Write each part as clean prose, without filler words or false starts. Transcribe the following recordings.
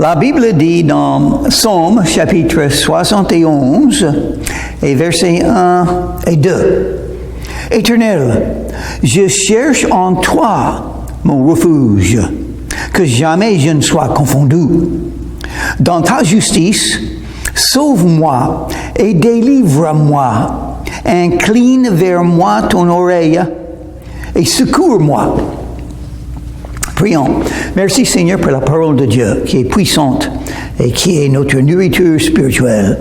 La Bible dit dans Psaume chapitre 71 et versets 1 et 2. Éternel, je cherche en toi mon refuge, que jamais je ne sois confondu. Dans ta justice, sauve-moi et délivre-moi. Incline vers moi ton oreille et secours-moi. Prions. Merci Seigneur pour la parole de Dieu qui est puissante et qui est notre nourriture spirituelle.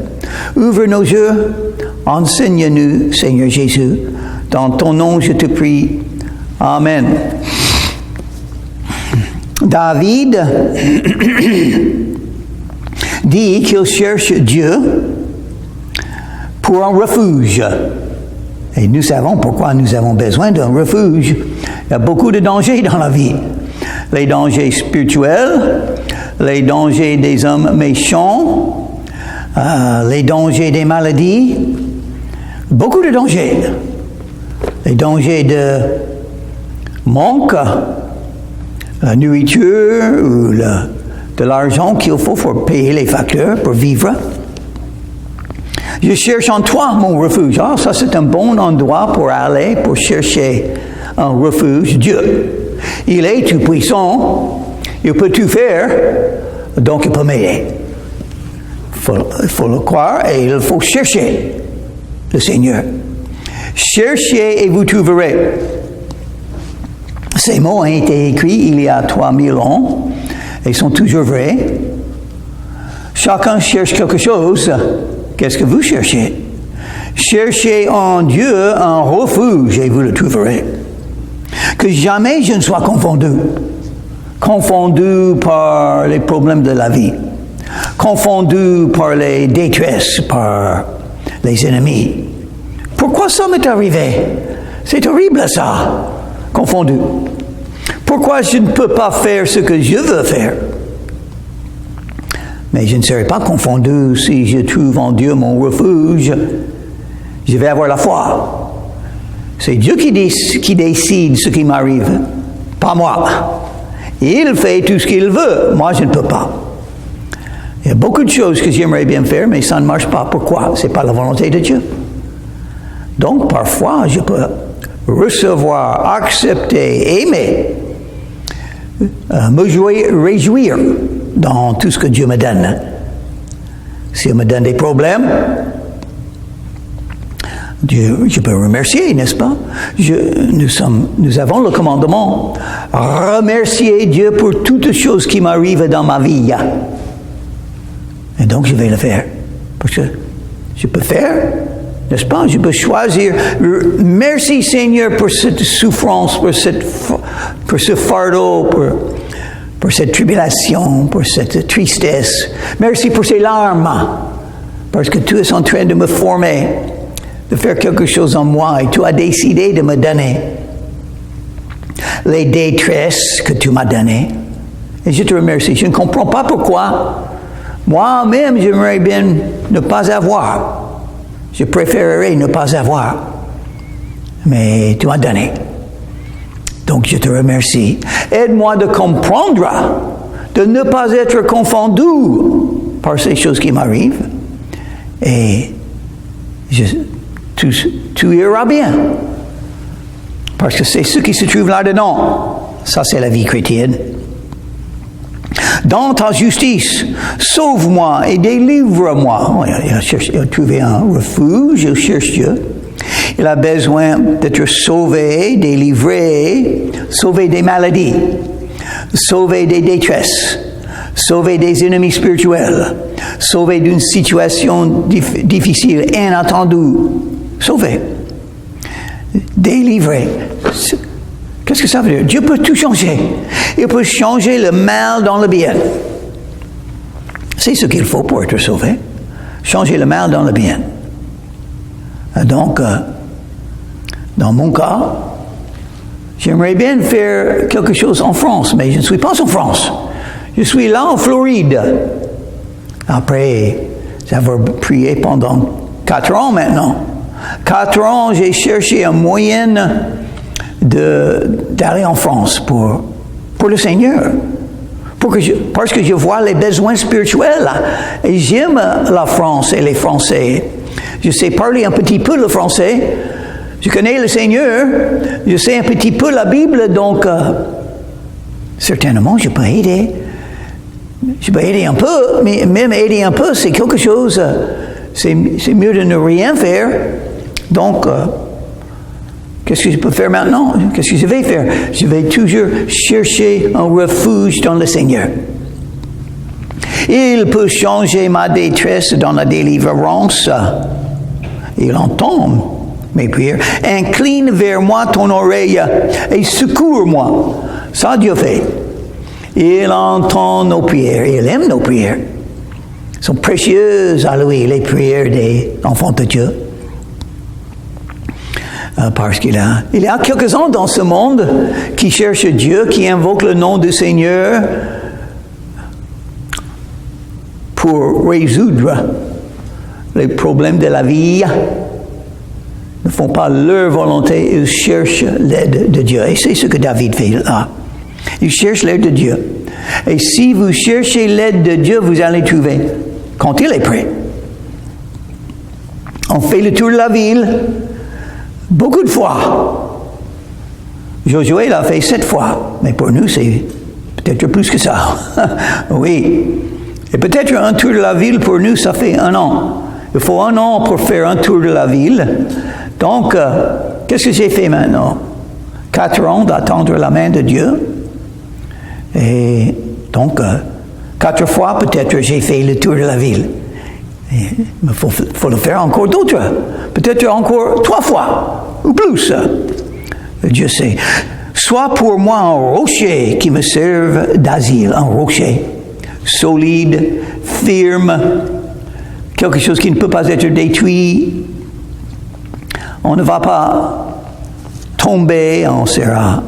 Ouvre nos yeux, enseigne-nous Seigneur Jésus. Dans ton nom je te prie. Amen. David dit qu'il cherche Dieu pour un refuge. Et nous savons pourquoi nous avons besoin d'un refuge. Il y a beaucoup de dangers dans la vie. Les dangers spirituels, les dangers des hommes méchants, les dangers des maladies, beaucoup de dangers. Les dangers de manque, la nourriture ou de l'argent qu'il faut pour payer les factures, pour vivre. Je cherche en toi mon refuge. Ah, ça c'est un bon endroit pour aller, pour chercher un refuge. Dieu. Il est tout puissant, il peut tout faire, donc il peut m'aider. Il faut le croire et il faut chercher le Seigneur. Cherchez et vous trouverez. Ces mots ont été écrits il y a 3000 ans et sont toujours vrais. Chacun cherche quelque chose. Qu'est-ce que vous cherchez? Cherchez en Dieu un refuge et vous le trouverez. Que jamais je ne sois confondu par les problèmes de la vie, confondu par les détresses, par les ennemis. Pourquoi ça m'est arrivé? C'est horrible ça, confondu. Pourquoi je ne peux pas faire ce que je veux faire? Mais je ne serai pas confondu si je trouve en Dieu mon refuge. Je vais avoir la foi. C'est Dieu qui décide ce qui m'arrive, pas moi. Il fait tout ce qu'il veut. Moi, je ne peux pas. Il y a beaucoup de choses que j'aimerais bien faire, mais ça ne marche pas. Pourquoi? Ce n'est pas la volonté de Dieu. Donc, parfois, je peux recevoir, accepter, aimer, me réjouir dans tout ce que Dieu me donne. S'il me donne des problèmes, Dieu, je peux remercier, n'est-ce pas? Nous avons le commandement. Remercier Dieu pour toutes choses qui m'arrivent dans ma vie. Et donc, je vais le faire. Parce que je peux faire, n'est-ce pas? Je peux choisir. Merci Seigneur pour cette souffrance, pour ce fardeau, pour cette tribulation, pour cette tristesse. Merci pour ces larmes. Parce que tu es en train de me former, de faire quelque chose en moi, et tu as décidé de me donner les détresses que tu m'as données. Et je te remercie. Je ne comprends pas pourquoi. Moi-même, j'aimerais bien ne pas avoir. Je préférerais ne pas avoir. Mais tu m'as donné. Donc je te remercie. Aide-moi de comprendre, de ne pas être confondu par ces choses qui m'arrivent. Et tout ira bien. Parce que c'est ce qui se trouve là-dedans. Ça, c'est la vie chrétienne. Dans ta justice, sauve-moi et délivre-moi. Il a trouvé un refuge, il cherche Dieu. Il a besoin d'être sauvé, délivré, sauvé des maladies, sauvé des détresses, sauvé des ennemis spirituels, sauvé d'une situation difficile, inattendue. Sauvé, délivré. Qu'est-ce que ça veut dire? Dieu peut tout changer. Il peut changer le mal dans le bien. C'est ce qu'il faut pour être sauvé. Changer le mal dans le bien. Donc, dans mon cas, j'aimerais bien faire quelque chose en France, mais je ne suis pas en France. Je suis là en Floride. Après avoir prié pendant 4 ans maintenant. 4 ans, j'ai cherché un moyen d'aller en France pour le Seigneur, parce que je vois les besoins spirituels. Et j'aime la France et les Français. Je sais parler un petit peu le français. Je connais le Seigneur. Je sais un petit peu la Bible. Donc, certainement, je peux aider. Je peux aider un peu. Mais même aider un peu, c'est quelque chose. C'est mieux de ne rien faire. Donc, qu'est-ce que je peux faire maintenant? Qu'est-ce que je vais faire? Je vais toujours chercher un refuge dans le Seigneur. Il peut changer ma détresse dans la délivrance. Il entend mes prières. Incline vers moi ton oreille et secours-moi. Ça, Dieu fait. Il entend nos prières. Il aime nos prières. Elles sont précieuses à lui, les prières des enfants de Dieu. Parce qu'il y a quelques-uns dans ce monde qui cherchent Dieu, qui invoquent le nom du Seigneur pour résoudre les problèmes de la vie. Ils ne font pas leur volonté, ils cherchent l'aide de Dieu. Et c'est ce que David fait là. Il cherche l'aide de Dieu. Et si vous cherchez l'aide de Dieu, vous allez trouver quand il est prêt. On fait le tour de la ville. Beaucoup de fois. Josué l'a fait 7 fois. Mais pour nous, c'est peut-être plus que ça. Oui. Et peut-être un tour de la ville, pour nous, ça fait 1 an. Il faut 1 an pour faire un tour de la ville. Donc, qu'est-ce que j'ai fait maintenant? 4 ans d'attendre la main de Dieu. Et donc, 4 fois, peut-être, j'ai fait le tour de la ville. Il faut le faire encore d'autres. Peut-être encore 3 fois ou plus. Dieu sait. Sois pour moi un rocher qui me serve d'asile. Un rocher solide, ferme, quelque chose qui ne peut pas être détruit. On ne va pas tomber, on sera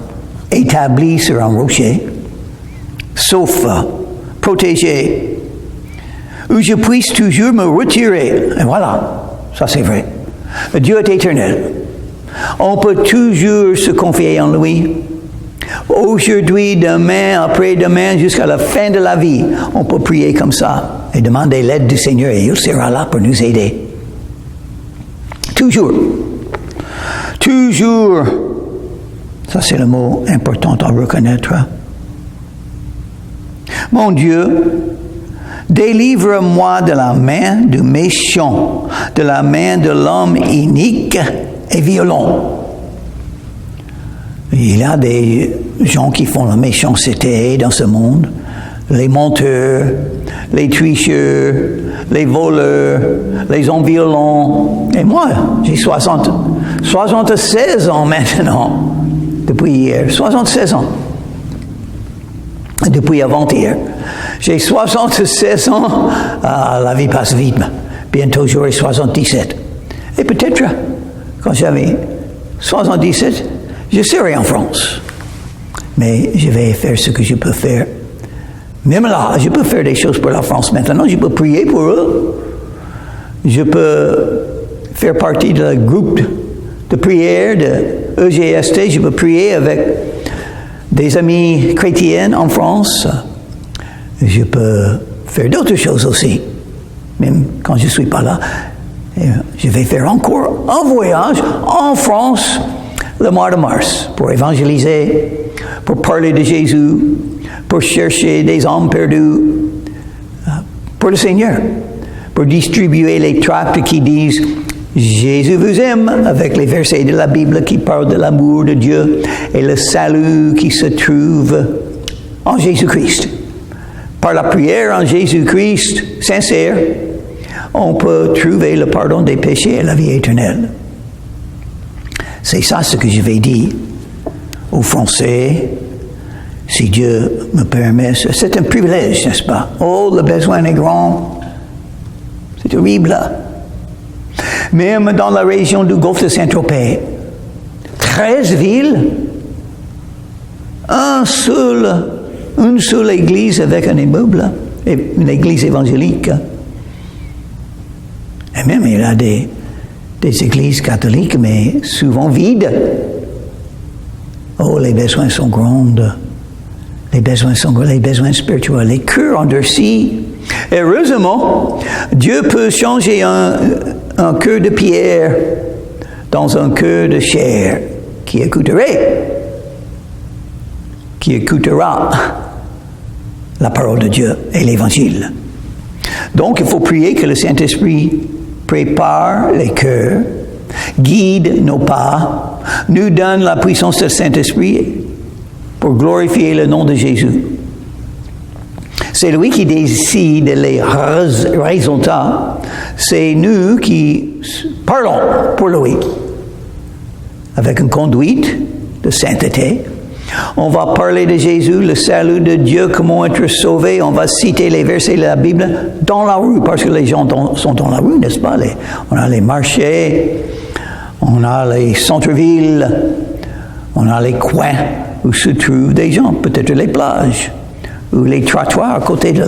établi sur un rocher, sauf protégé, où je puisse toujours me retirer. Et voilà, ça c'est vrai. Dieu est éternel. On peut toujours se confier en lui. Aujourd'hui, demain, après-demain, jusqu'à la fin de la vie, on peut prier comme ça et demander l'aide du Seigneur et il sera là pour nous aider. Toujours. Toujours. Ça, c'est le mot important à reconnaître. Mon Dieu, délivre-moi de la main du méchant, de la main de l'homme inique et violent. Il y a des gens qui font la méchanceté dans ce monde, les menteurs, les tricheurs, les voleurs, les hommes violents. Et moi, j'ai 76 ans maintenant, depuis hier, 76 ans, depuis avant-hier. J'ai 76 ans, la vie passe vite, bientôt j'aurai 77. Et peut-être, quand j'avais 77, je serai en France. Mais je vais faire ce que je peux faire. Même là, je peux faire des choses pour la France maintenant. Je peux prier pour eux. Je peux faire partie d'un groupe de prière de EGST. Je peux prier avec des amis chrétiennes en France. Je peux faire d'autres choses aussi. Même quand je ne suis pas là. Je vais faire encore un voyage en France le mois de mars pour évangéliser, pour parler de Jésus, pour chercher des âmes perdues, pour le Seigneur, pour distribuer les tracts qui disent « Jésus vous aime » avec les versets de la Bible qui parlent de l'amour de Dieu et le salut qui se trouve en Jésus-Christ. Par la prière en Jésus-Christ sincère, on peut trouver le pardon des péchés et la vie éternelle. C'est ça ce que je vais dire aux Français, si Dieu me permet. C'est un privilège, n'est-ce pas? Oh, le besoin est grand. C'est terrible. Même dans la région du Golfe de Saint-Tropez, 13 villes, une seule église avec un immeuble, une église évangélique. Et même il y a des églises catholiques, mais souvent vides. Oh, les besoins sont grands. les besoins spirituels, les cœurs endurcis. Heureusement, Dieu peut changer un cœur de pierre dans un cœur de chair qui écoutera la parole de Dieu et l'Évangile. Donc, il faut prier que le Saint-Esprit prépare les cœurs, guide nos pas, nous donne la puissance du Saint-Esprit pour glorifier le nom de Jésus. C'est lui qui décide les résultats. C'est nous qui parlons pour lui. Avec une conduite de sainteté. On va parler de Jésus, le salut de Dieu, comment être sauvé. On va citer les versets de la Bible dans la rue, parce que les gens sont dans la rue, n'est-ce pas? On a les marchés, on a les centres-villes, on a les coins où se trouvent des gens, peut-être les plages, ou les trottoirs à côté de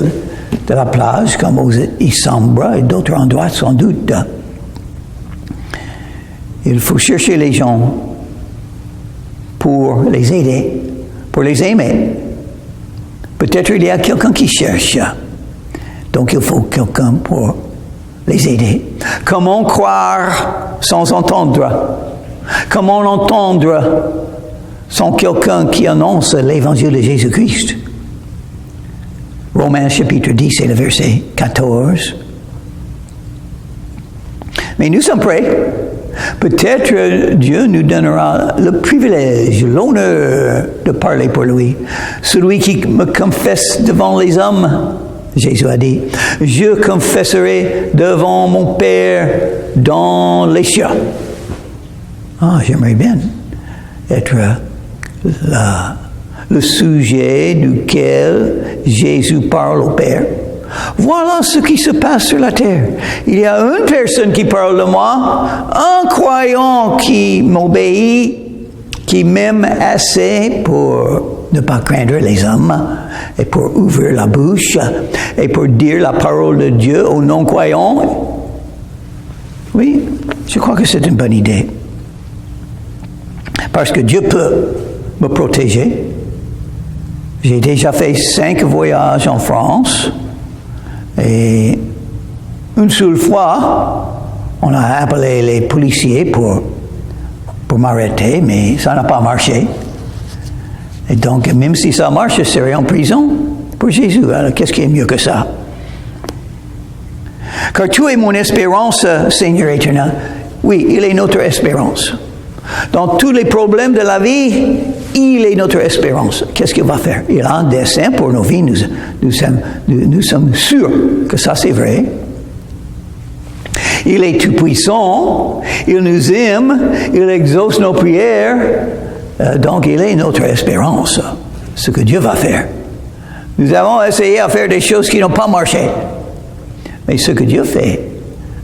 la plage, comme aux Isambra et d'autres endroits sans doute. Il faut chercher les gens pour les aider, pour les aimer. Peut-être il y a quelqu'un qui cherche. Donc il faut quelqu'un pour les aider. Comment croire sans entendre? Comment entendre sans quelqu'un qui annonce l'évangile de Jésus-Christ? Romains chapitre 10 et le verset 14. Mais nous sommes prêts. Peut-être Dieu nous donnera le privilège, l'honneur de parler pour lui. Celui qui me confesse devant les hommes, Jésus a dit, je confesserai devant mon Père dans les cieux. Ah, j'aimerais bien être le sujet duquel Jésus parle au Père. Voilà ce qui se passe sur la terre. Il y a une personne qui parle de moi, un croyant qui m'obéit, qui m'aime assez pour ne pas craindre les hommes et pour ouvrir la bouche et pour dire la parole de Dieu aux non-croyants. Oui, je crois que c'est une bonne idée. Parce que Dieu peut me protéger. J'ai déjà fait 5 voyages en France. Et une seule fois, on a appelé les policiers pour m'arrêter, mais ça n'a pas marché. Et donc, même si ça marche, je serai en prison pour Jésus. Alors, qu'est-ce qui est mieux que ça? Car tu es mon espérance, Seigneur éternel. Oui, il est notre espérance. Dans tous les problèmes de la vie, il est notre espérance. Qu'est-ce qu'il va faire? Il a un dessein pour nos vies. Nous sommes sûrs que ça c'est vrai. Il est tout-puissant. Il nous aime. Il exauce nos prières. Donc il est notre espérance. Ce que Dieu va faire. Nous avons essayé à faire des choses qui n'ont pas marché. Mais ce que Dieu fait,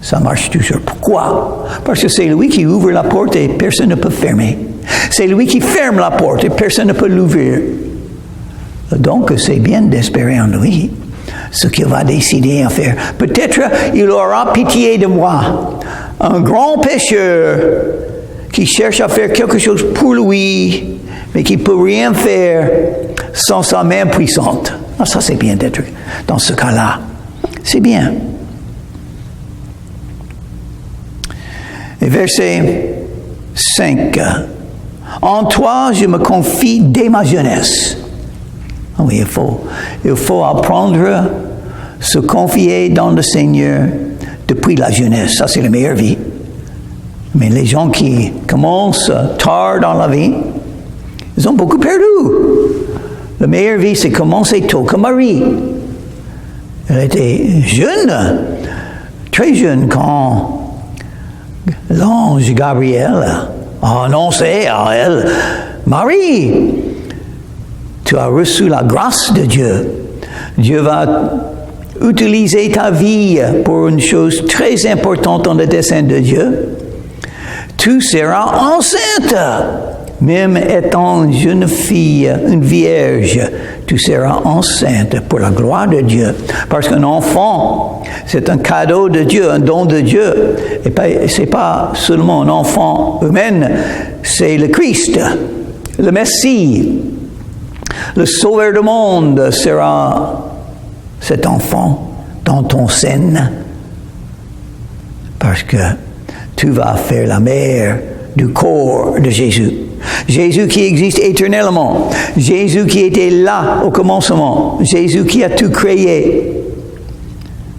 ça marche toujours. Pourquoi? Parce que c'est lui qui ouvre la porte et personne ne peut fermer. C'est lui qui ferme la porte et personne ne peut l'ouvrir. Donc, c'est bien d'espérer en lui ce qu'il va décider à faire. Peut-être il aura pitié de moi, un grand pécheur qui cherche à faire quelque chose pour lui, mais qui ne peut rien faire sans sa main puissante. Ah, ça, c'est bien d'être dans ce cas-là. C'est bien. Et verset 5. En toi, je me confie dès ma jeunesse. Ah oui, il faut apprendre à se confier dans le Seigneur depuis la jeunesse. Ça, c'est la meilleure vie. Mais les gens qui commencent tard dans la vie, ils ont beaucoup perdu. La meilleure vie, c'est commencer tôt, comme Marie. Elle était jeune, très jeune, quand l'ange Gabriel a annoncé à elle, Marie, tu as reçu la grâce de Dieu. Dieu va utiliser ta vie pour une chose très importante dans le dessein de Dieu. Tu seras enceinte. Même étant une jeune fille, une vierge, tu seras enceinte pour la gloire de Dieu. Parce qu'un enfant, c'est un cadeau de Dieu, un don de Dieu. Et ce n'est pas seulement un enfant humain, c'est le Christ, le Messie. Le sauveur du monde sera cet enfant dans ton sein, parce que tu vas faire la mère du corps de Jésus. Jésus qui existe éternellement. Jésus qui était là au commencement. Jésus qui a tout créé.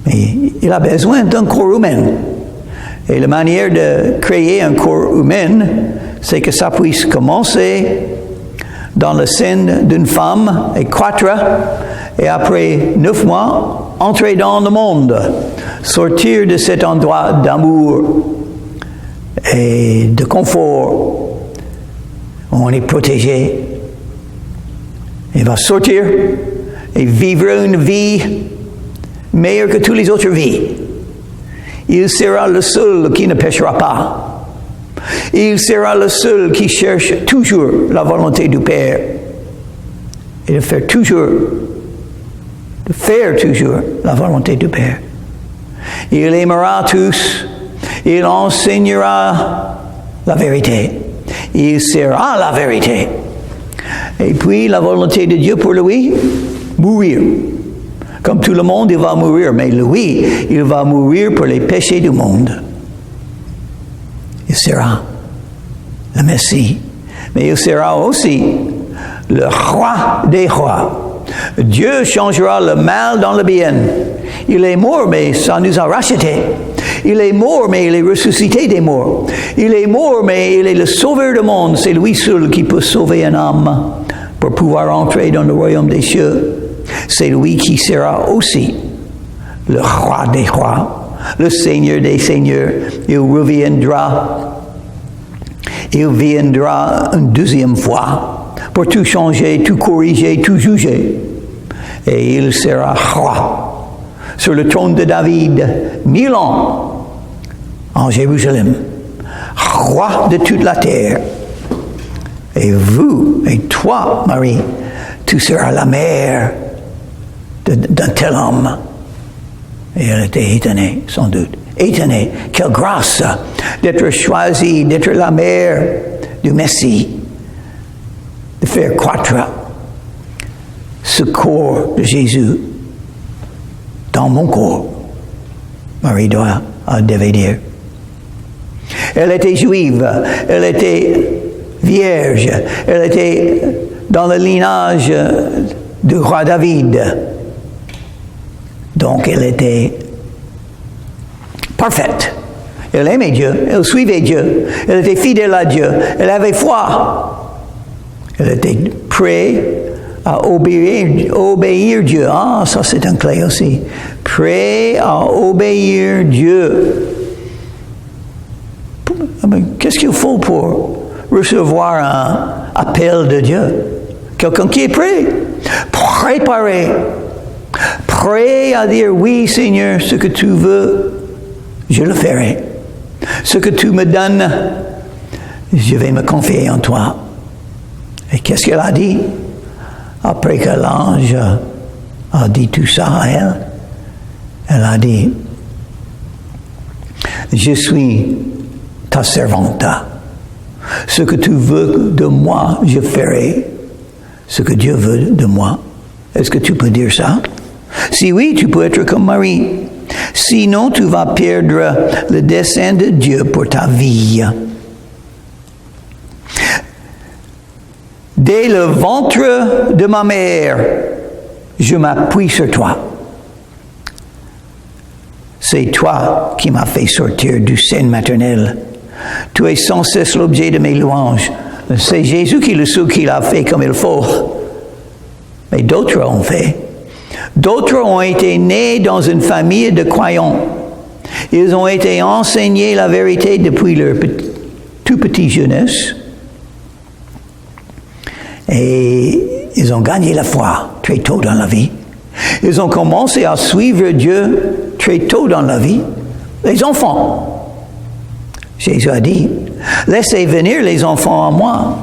Mais il a besoin d'un corps humain. Et la manière de créer un corps humain, c'est que ça puisse commencer dans le sein d'une femme et croître, et après 9 mois, entrer dans le monde, sortir de cet endroit d'amour et de confort. On est protégé. Il va sortir et vivre une vie meilleure que toutes les autres vies. Il sera le seul qui ne péchera pas. Il sera le seul qui cherche toujours la volonté du Père. Et de faire toujours la volonté du Père. Il aimera tous. Il enseignera la vérité. Il sera la vérité. Et puis la volonté de Dieu pour lui, mourir. Comme tout le monde, il va mourir, mais lui, il va mourir pour les péchés du monde. Il sera le Messie, mais il sera aussi le roi des rois. Dieu changera le mal dans le bien. Il est mort, mais ça nous a rachetés. Il est mort, mais il est ressuscité des morts. Il est mort, mais il est le sauveur du monde. C'est lui seul qui peut sauver une âme pour pouvoir entrer dans le royaume des cieux. C'est lui qui sera aussi le roi des rois, le Seigneur des seigneurs. Il reviendra. Il viendra une deuxième fois pour tout changer, tout corriger, tout juger. Et il sera roi sur le trône de David, 1000 ans en Jérusalem, roi de toute la terre. Et vous, et toi, Marie, tu seras la mère d'un tel homme. Et elle était étonnée, sans doute. Étonnée. Quelle grâce d'être choisie, d'être la mère du Messie, de faire croître ce corps de Jésus dans mon corps. Marie devait dire. Elle était juive, elle était vierge, elle était dans le lignage du roi David. Donc elle était parfaite. Elle aimait Dieu, elle suivait Dieu, elle était fidèle à Dieu, elle avait foi. Elle était prête à obéir Dieu. Ah, ça c'est un clé aussi. Prêt à obéir Dieu. Qu'est-ce qu'il faut pour recevoir un appel de Dieu? Quelqu'un qui est prêt, préparé, prêt à dire oui Seigneur, ce que tu veux, je le ferai. Ce que tu me donnes, je vais me confier en toi. Et qu'est-ce qu'elle a dit? Après que l'ange a dit tout ça à elle, elle a dit, je suis ta servante. Ce que tu veux de moi, je ferai. Ce que Dieu veut de moi. Est-ce que tu peux dire ça? Si oui, tu peux être comme Marie. Sinon, tu vas perdre le dessein de Dieu pour ta vie. Dès le ventre de ma mère, je m'appuie sur toi. C'est toi qui m'as fait sortir du sein maternel. Tu es sans cesse l'objet de mes louanges. C'est Jésus qui le sait qu'il a fait comme il faut. Mais d'autres ont fait. D'autres ont été nés dans une famille de croyants. Ils ont été enseignés la vérité depuis leur tout petite jeunesse. Et ils ont gagné la foi très tôt dans la vie. Ils ont commencé à suivre Dieu très tôt dans la vie. Les enfants. Jésus a dit, laissez venir les enfants à moi.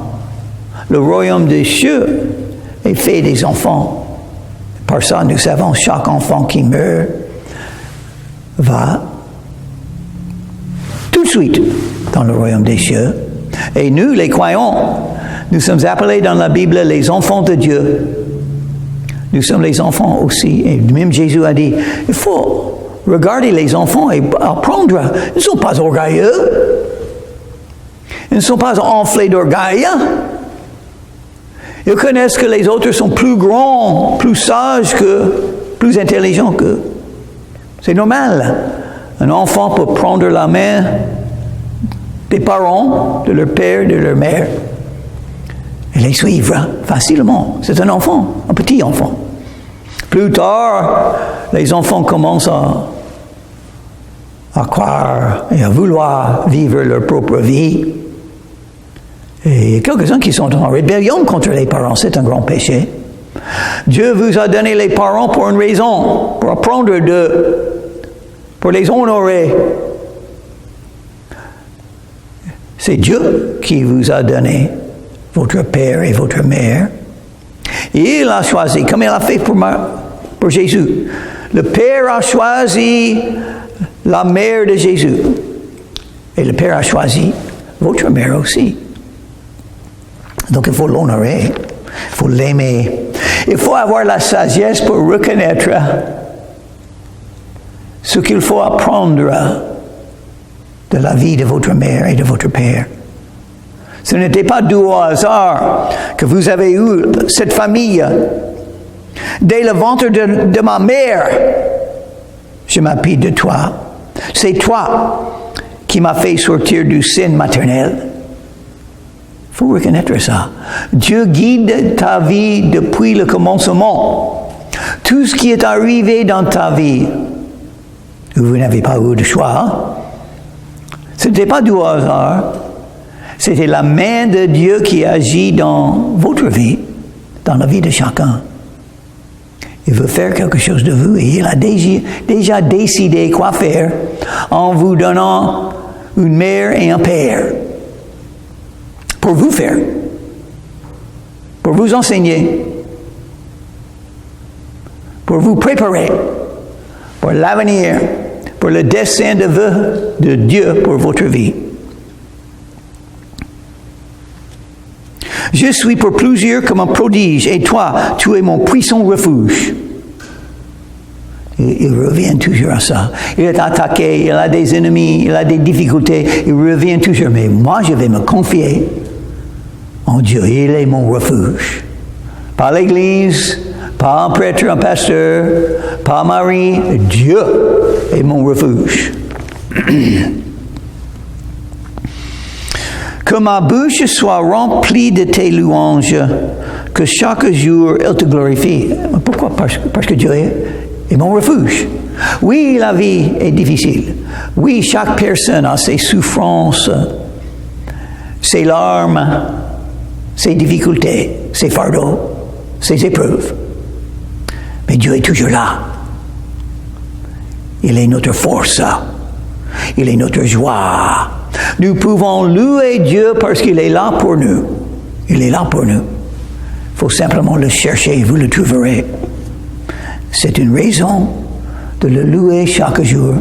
Le royaume des cieux est fait des enfants. Par ça, nous savons, chaque enfant qui meurt va tout de suite dans le royaume des cieux. Et nous, les croyants, Nous sommes appelés dans la Bible les enfants de Dieu. Nous sommes les enfants aussi. Et même Jésus a dit, il faut regarder les enfants et apprendre. Ils ne sont pas orgueilleux. Ils ne sont pas enflés d'orgueil. Ils connaissent que les autres sont plus grands, plus sages plus intelligents qu'eux. C'est normal. Un enfant peut prendre la main des parents, de leur père, de leur mère, et les suivre facilement. C'est un enfant, un petit enfant. Plus tard, les enfants commencent à croire et à vouloir vivre leur propre vie. Et il y a quelques-uns qui sont en rébellion contre les parents. C'est un grand péché. Dieu vous a donné les parents pour une raison, pour apprendre pour les honorer. C'est Dieu qui vous a donné votre père et votre mère. Et il a choisi, comme il a fait pour Jésus. Le père a choisi la mère de Jésus. Et le père a choisi votre mère aussi. Donc il faut l'honorer, il faut l'aimer. Il faut avoir la sagesse pour reconnaître ce qu'il faut apprendre de la vie de votre mère et de votre père. Ce n'était pas dû au hasard que vous avez eu cette famille. Dès le ventre de ma mère, je m'appuie de toi. C'est toi qui m'as fait sortir du sein maternel. Il faut reconnaître ça. Dieu guide ta vie depuis le commencement. Tout ce qui est arrivé dans ta vie, vous n'avez pas eu de choix. Ce n'était pas du hasard. C'était la main de Dieu qui agit dans votre vie, dans la vie de chacun. Il veut faire quelque chose de vous et il a déjà décidé quoi faire en vous donnant une mère et un père. Pour vous faire, pour vous enseigner, pour vous préparer pour l'avenir, pour le dessein de Dieu pour votre vie. Je suis pour plusieurs comme un prodige, et toi, tu es mon puissant refuge. Il revient toujours à ça. Il est attaqué, il a des ennemis, il a des difficultés, il revient toujours. Mais moi, je vais me confier en Dieu. Il est mon refuge. Pas l'Église, pas un prêtre, un pasteur, pas Marie. Dieu est mon refuge. Que ma bouche soit remplie de tes louanges, que chaque jour elle te glorifie. Pourquoi? Parce que Dieu est mon refuge. Oui, la vie est difficile. Oui, chaque personne a ses souffrances, ses larmes, ses difficultés, ses fardeaux, ses épreuves. Mais Dieu est toujours là. Il est notre force. Il est notre joie. Nous pouvons louer Dieu parce qu'il est là pour nous. Il est là pour nous. Il faut simplement le chercher et vous le trouverez. C'est une raison de le louer chaque jour.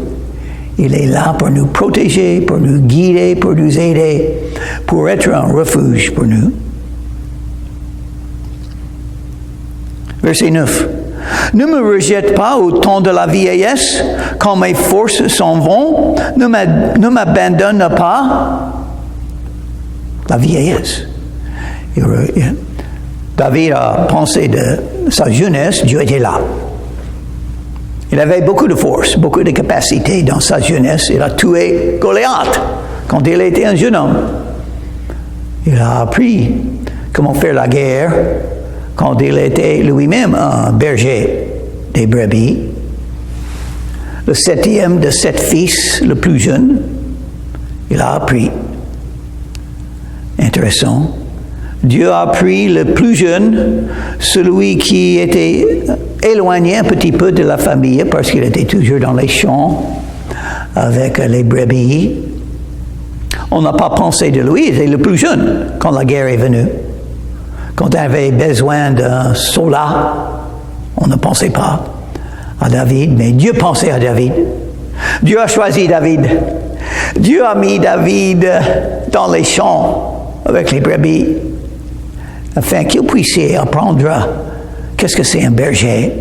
Il est là pour nous protéger, pour nous guider, pour nous aider, pour être un refuge pour nous. Verset 9. Ne me rejette pas au temps de la vieillesse, quand mes forces s'en vont. Ne m'abandonne pas. La vieillesse. David a pensé de sa jeunesse, Dieu était là. Il avait beaucoup de force, beaucoup de capacités dans sa jeunesse. Il a tué Goliath quand il était un jeune homme. Il a appris comment faire la guerre quand il était lui-même un berger des brebis. Le 7e de 7 fils, le plus jeune, il a appris. Intéressant. Dieu a pris le plus jeune, celui qui était éloigné un petit peu de la famille parce qu'il était toujours dans les champs avec les brebis. On n'a pas pensé de lui, il était le plus jeune quand la guerre est venue. Quand on avait besoin d'un soldat, on ne pensait pas à David, mais Dieu pensait à David. Dieu a choisi David. Dieu a mis David dans les champs avec les brebis. afin qu'ils puissent apprendre qu'est-ce que c'est un berger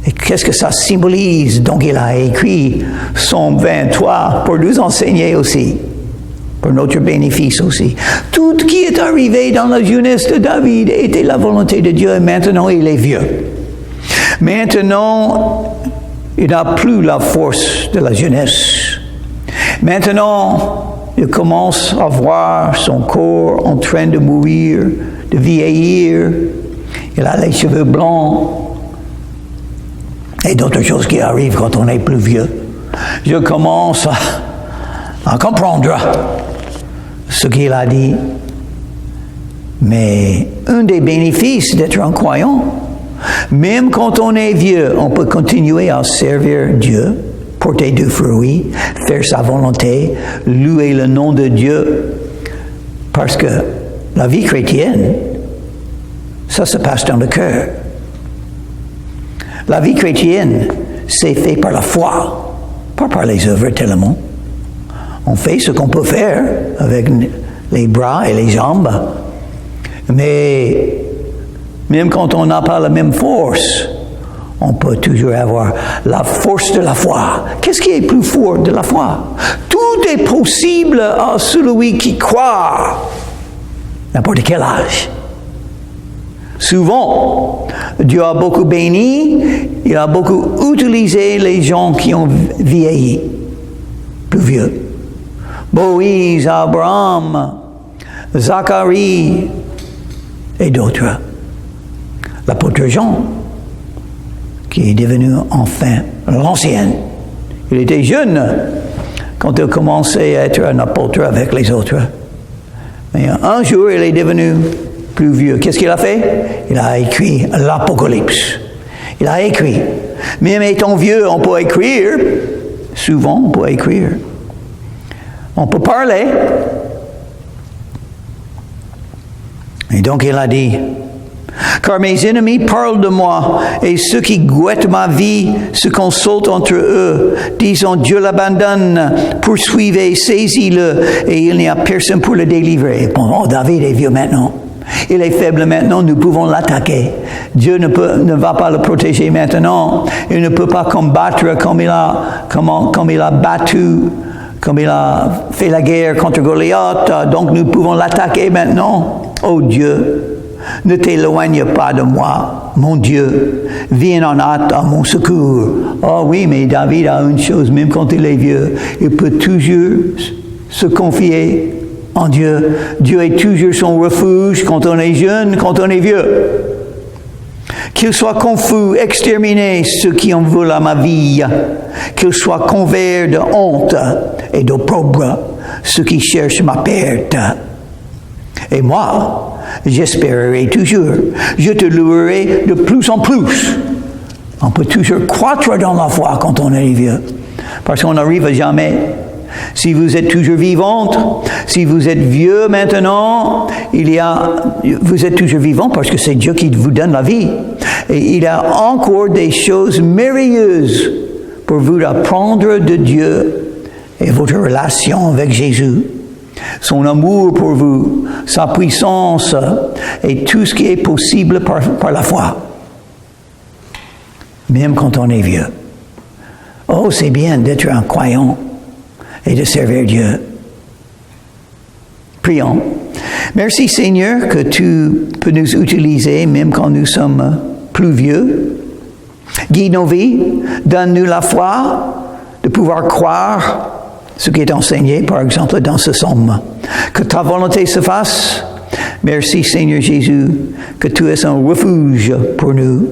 et qu'est-ce que ça symbolise. Donc il a écrit Psaume 23 pour nous enseigner aussi, pour notre bénéfice aussi. Tout ce qui est arrivé dans la jeunesse de David était la volonté de Dieu, et maintenant il est vieux. Maintenant, il n'a plus la force de la jeunesse. Maintenant, il commence à voir son corps en train de mourir, de vieillir. Il a les cheveux blancs et d'autres choses qui arrivent quand on est plus vieux. Je commence à comprendre ce qu'il a dit. Mais un des bénéfices d'être un croyant, même quand on est vieux, on peut continuer à servir Dieu, porter du fruit, faire sa volonté, louer le nom de Dieu, parce que la vie chrétienne, ça se passe dans le cœur. La vie chrétienne, c'est fait par la foi, pas par les œuvres tellement. On fait ce qu'on peut faire avec les bras et les jambes, mais même quand on n'a pas la même force, on peut toujours avoir la force de la foi. Qu'est-ce qui est plus fort de la foi? Tout est possible à celui qui croit, n'importe quel âge. Souvent, Dieu a beaucoup béni, il a beaucoup utilisé les gens qui ont vieilli, plus vieux. Moïse, Abraham, Zacharie et d'autres. L'apôtre Jean, qui est devenu enfin l'ancien. Il était jeune quand il commençait à être un apôtre avec les autres. Mais un jour, il est devenu plus vieux. Qu'est-ce qu'il a fait? Il a écrit l'Apocalypse. Il a écrit. Même étant vieux, on peut écrire. Souvent, on peut écrire. On peut parler. Et donc, il a dit, car mes ennemis parlent de moi, et ceux qui guettent ma vie se consultent entre eux, disant, Dieu l'abandonne, poursuivez, saisis-le, et il n'y a personne pour le délivrer. Bon, oh, David est vieux maintenant. Il est faible maintenant, nous pouvons l'attaquer. Dieu ne va pas le protéger maintenant. Il ne peut pas combattre comme il a battu, comme il a fait la guerre contre Goliath. Donc nous pouvons l'attaquer maintenant. Oh Dieu, ne t'éloigne pas de moi, mon Dieu. Viens en hâte à mon secours. Oh oui, mais David a une chose, même quand il est vieux, il peut toujours se confier en Dieu. Dieu est toujours son refuge quand on est jeune, quand on est vieux. Qu'il soit confus, exterminé ceux qui en veulent à ma vie. Qu'il soit couvert de honte et d'opprobre ceux qui cherchent ma perte. Et moi, j'espérerai toujours. Je te louerai de plus en plus. On peut toujours croître dans la foi quand on est vieux. Parce qu'on n'arrive jamais. Si vous êtes toujours vivante, si vous êtes vieux maintenant, vous êtes toujours vivant parce que c'est Dieu qui vous donne la vie. Et il y a encore des choses merveilleuses pour vous apprendre de Dieu et votre relation avec Jésus. Son amour pour vous, sa puissance et tout ce qui est possible par la foi. Même quand on est vieux. Oh, c'est bien d'être un croyant et de servir Dieu. Prions. Merci Seigneur que tu peux nous utiliser même quand nous sommes plus vieux. Guide nos vies, donne-nous la foi de pouvoir croire ce qui est enseigné, par exemple, dans ce psaume. Que ta volonté se fasse. Merci Seigneur Jésus, que tu es un refuge pour nous.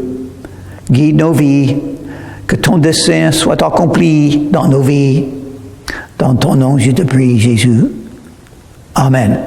Guide nos vies, que ton dessein soit accompli dans nos vies. Dans ton nom, je te prie, Jésus. Amen.